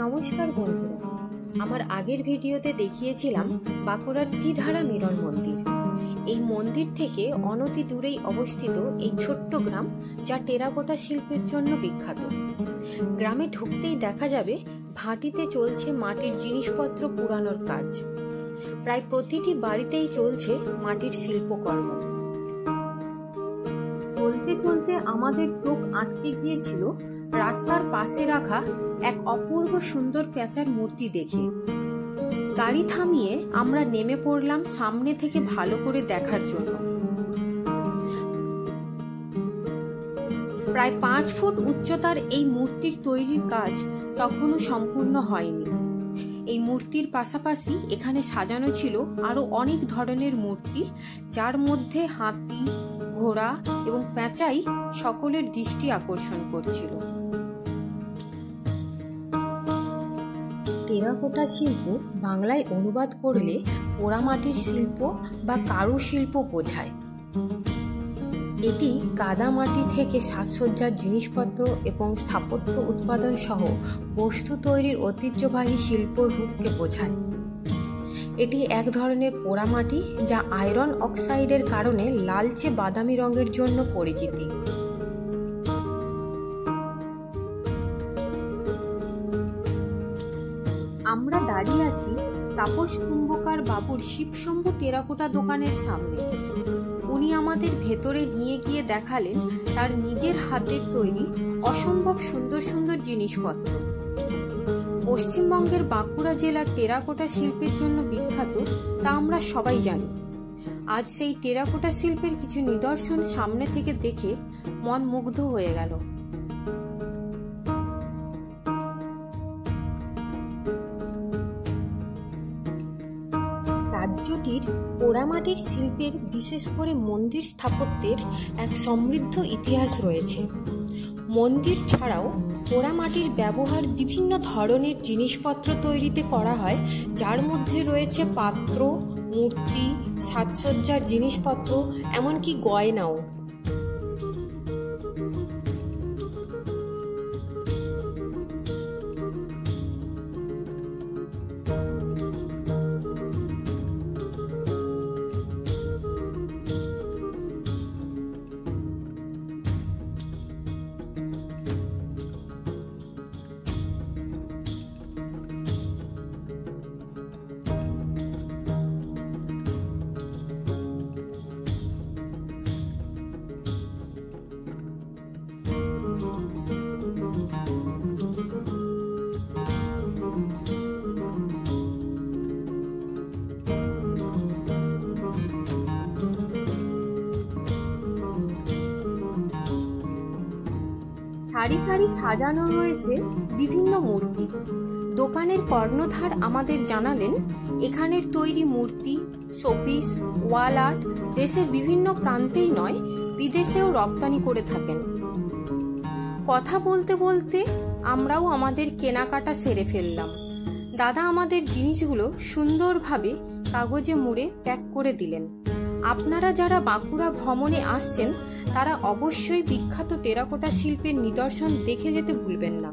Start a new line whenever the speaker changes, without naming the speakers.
নমস্কার বন্ধুরা, আমার আগের ভিডিওতে দেখিয়েছিলাম বাঁকুড়ার ত্রিধারা মিলন মন্দির। এই মন্দির থেকে অনতি দূরেই অবস্থিত এই ছোট্ট গ্রাম, যা টেরাকোটা শিল্পের জন্য বিখ্যাত। গ্রামে ঢুকতেই দেখা যাবে ভাটিতে চলছে মাটির জিনিসপত্র পুরানোর কাজ। প্রায় প্রতিটি বাড়িতেই চলছে মাটির শিল্পকর্ম। চলতে চলতে আমাদের চোখ আটকে গিয়েছিল রাস্তার পাশে রাখা এক অপূর্ব সুন্দর পেঁচার মূর্তি দেখে। গাড়ি থামিয়ে আমরা নেমে পড়লাম সামনে থেকে ভালো করে দেখার জন্য। প্রায় 5 ফুট উচ্চতার এই মূর্তির তৈরির কাজ তখনও সম্পূর্ণ হয়নি। এই মূর্তির পাশাপাশি এখানে সাজানো ছিল আরো অনেক ধরনের মূর্তি, যার মধ্যে হাতি, ঘোড়া এবং পেঁচাই সকলের দৃষ্টি আকর্ষণ করছিল। টেরাকোটা শিল্প বাংলায় অনুবাদ করলে পোড়ামাটির শিল্প বা কারুশিল্প বোঝায়। এটি কাদামাটি থেকে সাজসজ্জার জিনিসপত্র এবং স্থাপত্য উৎপাদন সহ বস্তু তৈরির ঐতিহ্যবাহী শিল্পর রূপকে বোঝায়। এটি এক ধরনের পোড়ামাটি যা আয়রন অক্সাইডের কারণে লালচে বাদামি রঙের জন্য পরিচিত। আমরা দাঁড়িয়ে আছি তাপস কুম্ভকার বাবুর শিবশম্ভু টেরাকোটা দোকানের সামনে। উনি আমাদের ভেতরে নিয়ে গিয়ে দেখালেন তার নিজের হাতের তৈরি অসম্ভব সুন্দর সুন্দর জিনিসপত্র। পশ্চিমবঙ্গের বাঁকুড়া জেলার টেরাকোটা শিল্পের জন্য বিখ্যাত, তা আমরা সবাই জানি। আজ সেই টেরাকোটা শিল্পের কিছু নিদর্শন সামনে থেকে দেখে মন মুগ্ধ হয়ে গেল। রাজ্যটির পোড়ামাটির শিল্পের, বিশেষ করে মন্দির স্থাপত্যের এক সমৃদ্ধ ইতিহাস রয়েছে। মন্দির ছাড়াও পোড়ামাটির ব্যবহার বিভিন্ন ধরনের জিনিসপত্র তৈরিতে করা হয়, যার মধ্যে রয়েছে পাত্র, মূর্তি, সাজসজ্জার জিনিসপত্র, এমনকি গয়নাও। সারি সারি সাজানো রয়েছে বিভিন্ন মূর্তি। দোকানের কর্ণধার আমাদের জানালেন এখানের তৈরি মূর্তি, শোপিস, ওয়াল আর্ট দেশের বিভিন্ন প্রান্তেই নয়, বিদেশেও রপ্তানি করে থাকেন। কথা বলতে বলতে আমরাও আমাদের কেনাকাটা সেরে ফেললাম। দাদা আমাদের জিনিসগুলো সুন্দরভাবে কাগজে মুড়ে প্যাক করে দিলেন। আপনারা যারা বাঁকুড়া ভ্রমণে আসছেন, তারা অবশ্যই বিখ্যাত টেরাকোটা শিল্পের নিদর্শন দেখে যেতে ভুলবেন না।